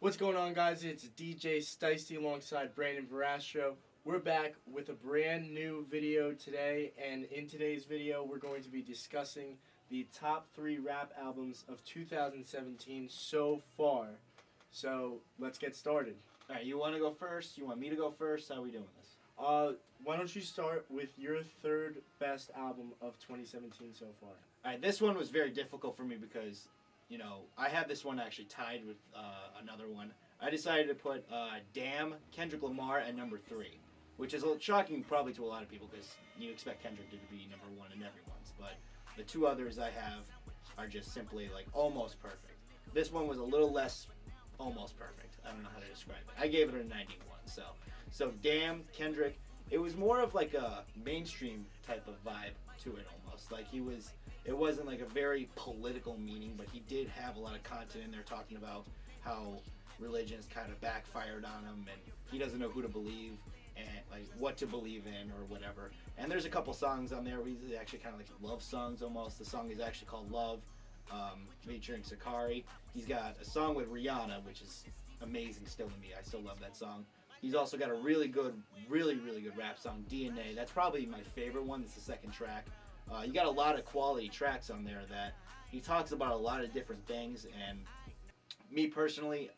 What's going on, guys? It's DJ Sticey alongside Brandon Verastro. We're back with a brand new video today, and in today's video, we're going to be discussing the top 3 rap albums of 2017 so far. So, let's get started. Alright, you want to go first? You want me to go first? How are we doing this? Why don't you start with your third best album of 2017 so far? Alright, this one was very difficult for me because, I have this one actually tied with another one. I decided to put Damn, Kendrick Lamar at number 3, which is shocking probably to a lot of people because you expect Kendrick to be number 1 in everyone's, but the 2 others I have are just simply like almost perfect. This one was a little less almost perfect. I don't know how to describe it. I gave it a 91, so Damn, Kendrick, it was more of like a mainstream type of vibe to it almost. Like it wasn't like a very political meaning, but he did have a lot of content in there talking about how religion's kind of backfired on him and he doesn't know who to believe and like what to believe in or whatever. And there's a couple songs on there where he's actually kind of like love songs almost. The song is actually called Love, featuring Sakari. He's got a song with Rihanna, which is amazing still to me. I still love that song. He's also got a really good rap song, DNA. That's probably my favorite one. It's the second track. You got a lot of quality tracks on there that he talks about a lot of different things, and me personally,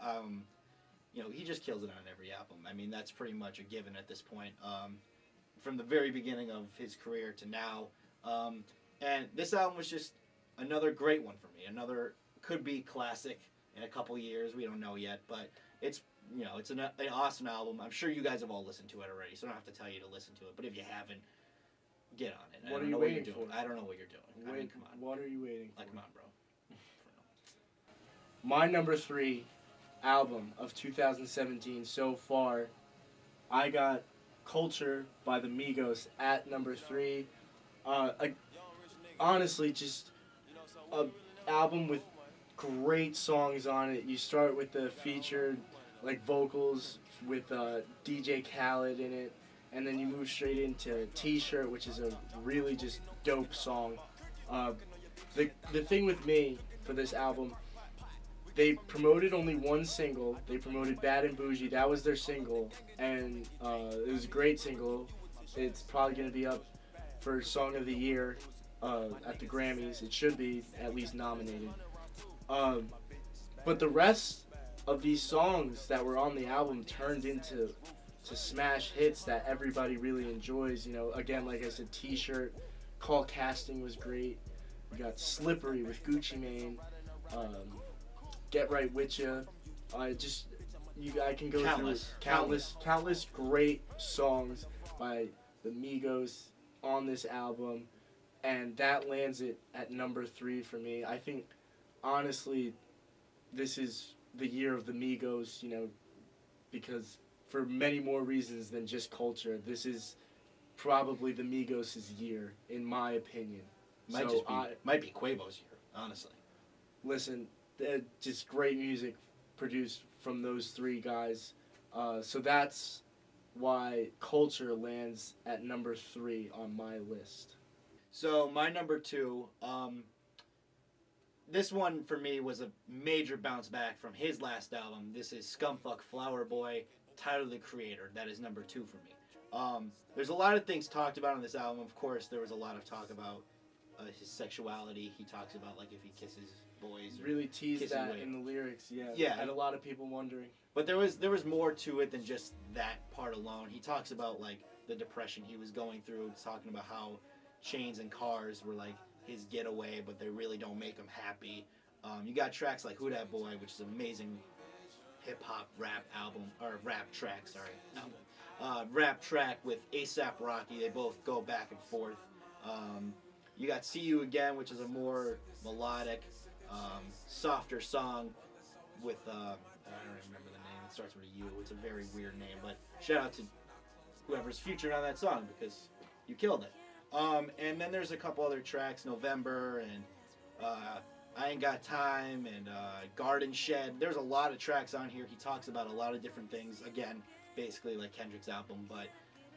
he just kills it on every album. I mean, that's pretty much a given at this point. From the very beginning of his career to now. And this album was just another great one for me. Another could-be classic in a couple years. We don't know yet, but it's an awesome album. I'm sure you guys have all listened to it already, so I don't have to tell you to listen to it. But if you haven't, get on it. What are you waiting for? I don't know what you're doing. I mean, come on. What are you waiting for? Like, come on, bro. My number 3 album of 2017 so far, I got Culture by the Migos at number 3. Honestly, just an album with great songs on it. You start with the featured vocals with DJ Khaled in it, and then you move straight into T-Shirt, which is a really just dope song. The thing with me for this album, they promoted only one single. They promoted Bada and Boujee. That was their single, and it was a great single. It's probably going to be up for Song of the Year at the Grammys. It should be at least nominated. But the rest of these songs that were on the album turned into smash hits that everybody really enjoys. Again, like I said, T-Shirt, Call Casting was great. We got Slippery with Gucci Mane. Get Right With Ya. I can go through countless great songs by the Migos on this album, and that lands it at number 3 for me. I think, honestly, this is the year of the Migos, because for many more reasons than just culture, this is probably the Migos' year, in my opinion. Might be Quavo's year, honestly. Listen, just great music produced from those 3 guys. So that's why Culture lands at number 3 on my list. So my number 2, this one for me was a major bounce back from his last album. This is Scumfuck Flower Boy, Tyler the Creator. That is number 2 for me. There's a lot of things talked about on this album. Of course, there was a lot of talk about his sexuality. He talks about if he kisses boys. Really teased that in the lyrics. Yeah. Yeah. Had a lot of people wondering. But there was more to it than just that part alone. He talks about the depression he was going through. He's talking about how chains and cars were his getaway, but they really don't make him happy. You got tracks like Who Dat Boy, which is an amazing hip-hop rap album, or rap track, rap track with A$AP Rocky. They both go back and forth. You got See You Again, which is a more melodic, softer song with, I don't remember the name, it starts with a U. It's a very weird name, but shout out to whoever's featured on that song because you killed it. And then there's a couple other tracks, November and I Ain't Got Time and Garden Shed. There's a lot of tracks on here. He talks about a lot of different things. Again, basically like Kendrick's album, but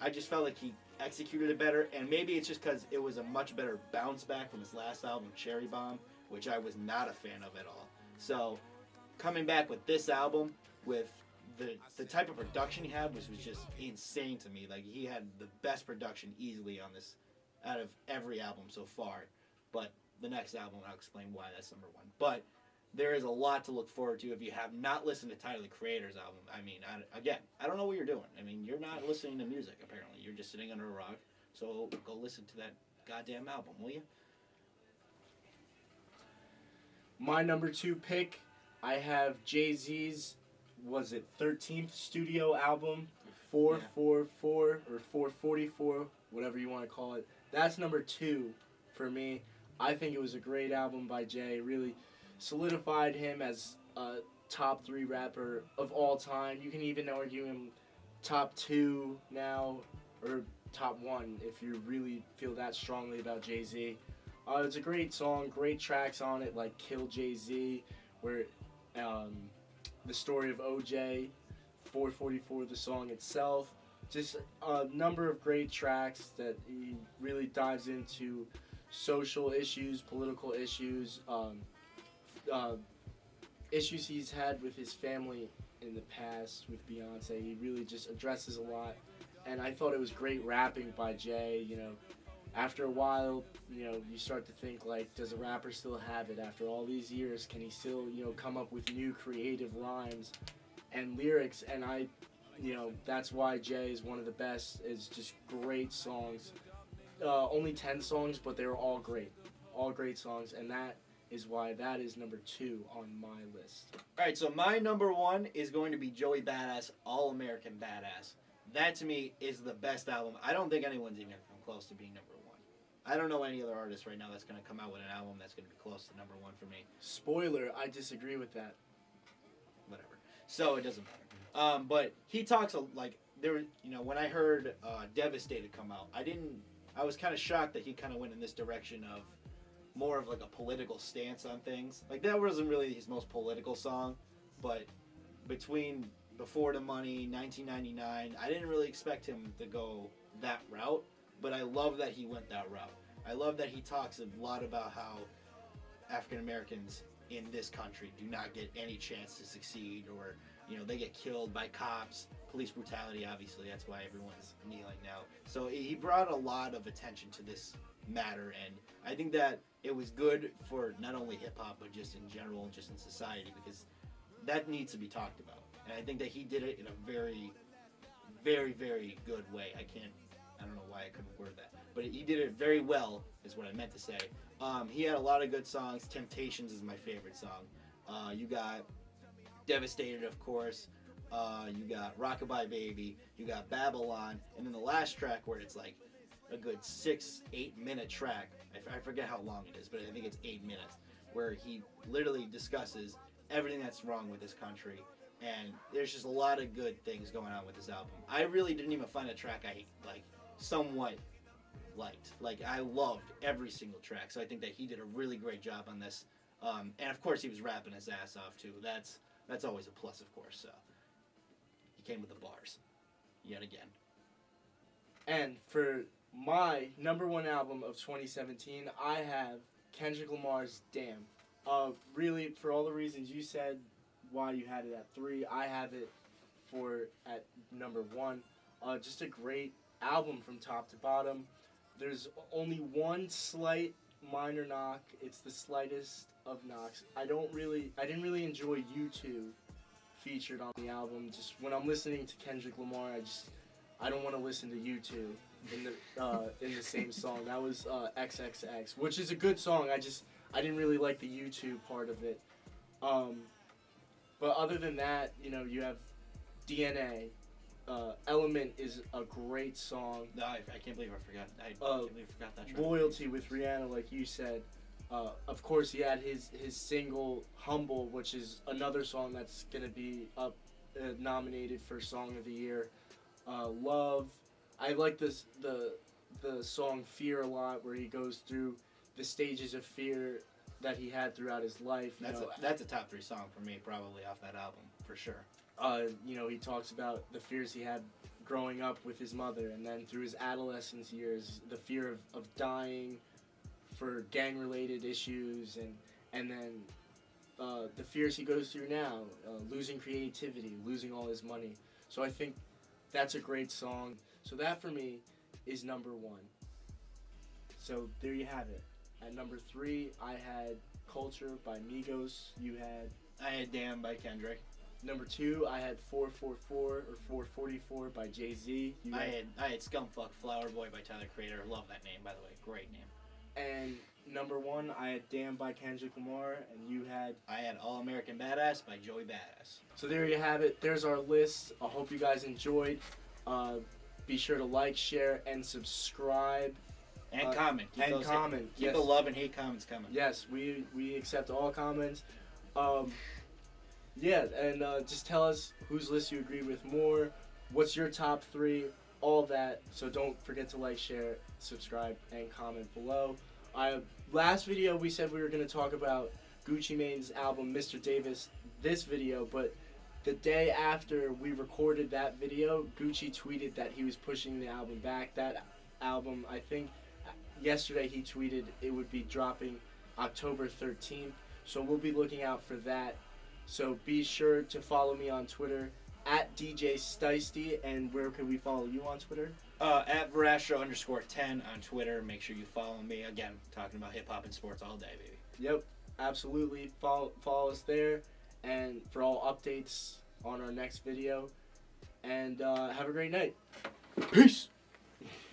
I just felt like he executed it better, and maybe it's just because it was a much better bounce back from his last album, Cherry Bomb, which I was not a fan of at all. So coming back with this album, with the type of production he had was just insane to me. Like, he had the best production easily on this out of every album so far. But the next album, I'll explain why that's number one. But there is a lot to look forward to if you have not listened to Tyler, the Creator's album. I mean, I don't know what you're doing. I mean, you're not listening to music, apparently. You're just sitting under a rock. So go listen to that goddamn album, will you? My number 2 pick, I have Jay-Z's, was it 13th studio album, 444 or 444, whatever you want to call it. That's number 2 for me. I think it was a great album by Jay. Really solidified him as a top 3 rapper of all time. You can even argue him top 2 now, or top 1 if you really feel that strongly about Jay-Z. It's a great song, great tracks on it, like Kill Jay-Z, where the story of OJ, 444, the song itself. Just a number of great tracks that he really dives into social issues, political issues, issues he's had with his family in the past with Beyonce. He really just addresses a lot. And I thought it was great rapping by Jay. You know, after a while, you know, you start to think, like, does a rapper still have it after all these years? Can he still, you know, come up with new creative rhymes and lyrics? And that's why Jay is one of the best. It's just great songs. Only 10 songs, but they were all great. All great songs. And that is why that is number 2 on my list. All right, so my number 1 is going to be Joey Badass, All American Badass. That, to me, is the best album. I don't think anyone's even come close to being number 1. I don't know any other artist right now that's going to come out with an album that's going to be close to number 1 for me. Spoiler, I disagree with that. Whatever. So it doesn't matter. But he talks when I heard Devastated come out, I was kind of shocked that he kind of went in this direction of more of like a political stance on things. Like, that wasn't really his most political song, but between Before the Money, 1999, I didn't really expect him to go that route, but I love that he went that route. I love that he talks a lot about how African Americans in this country do not get any chance to succeed, or, you know, they get killed by cops, police brutality, obviously, that's why everyone's kneeling now. So he brought a lot of attention to this matter, and I think that it was good for not only hip-hop, but just in general, just in society, because that needs to be talked about. And I think that he did it in a very, very, very good way. I don't know why I couldn't word that, but he did it very well, is what I meant to say. He had a lot of good songs. Temptations is my favorite song. You got Devastated, of course. You got Rockabye Baby. You got Babylon. And then the last track, where it's like a good 6-8 minute track. I forget how long it is, but I think it's 8 minutes, where he literally discusses everything that's wrong with this country. And there's just a lot of good things going on with this album. I really didn't even find a track I somewhat liked. Like, I loved every single track. So I think that he did a really great job on this. And of course, he was rapping his ass off too. That's always a plus, of course. So he came with the bars, yet again. And for my number 1 album of 2017, I have Kendrick Lamar's Damn. Really, for all the reasons you said, why you had it at 3, I have it at number 1. Just a great album from top to bottom. There's only one slight minor knock. It's the slightest of knocks. I didn't really enjoy U2 featured on the album. Just when I'm listening to Kendrick Lamar, I don't want to listen to U2 in the same song. That was XXX, which is a good song. I didn't really like the U2 part of it. But other than that, you know, you have DNA. Element is a great song. No, I can't believe I forgot. I can't believe I forgot that track. Loyalty with Rihanna, like you said. Of course, he had his single "Humble," which is another song that's gonna be nominated for Song of the Year. Love. I like the song "Fear" a lot, where he goes through the stages of fear that he had throughout his life. That's a top 3 song for me, probably off that album, for sure. You know, he talks about the fears he had growing up with his mother, and then through his adolescence years, the fear of dying for gang-related issues, and then the fears he goes through now, losing creativity, losing all his money. So I think that's a great song. So that for me is number 1. So there you have it. At number 3, I had Culture by Migos. You had? I had Damn by Kendrick. Number 2, I had 444 or 444 by Jay-Z. I had Scumfuck Flower Boy by Tyler Creator. Love that name, by the way. Great name. And number 1, I had Damn by Kendrick Lamar, and you had? I had All American Badass by Joey Badass. So there you have it. There's our list. I hope you guys enjoyed. Be sure to like, share, and subscribe. And comment. Keep the love and hate comments coming. Yes, we accept all comments. Yeah, and just tell us whose list you agree with more. What's your top 3? All that. So don't forget to like, share, subscribe, and comment below. Last video we said we were going to talk about Gucci Mane's album Mr. Davis this video, but the day after we recorded that video, Gucci tweeted that he was pushing the album back. That album, I think, yesterday he tweeted it would be dropping October 13th. So we'll be looking out for that. So be sure to follow me on Twitter at DJ Steisty. And where can we follow you on Twitter? At Verastro_10 on Twitter. Make sure you follow me. Again, talking about hip hop and sports all day, baby. Yep, absolutely. Follow us there, and for all updates on our next video. And have a great night. Peace.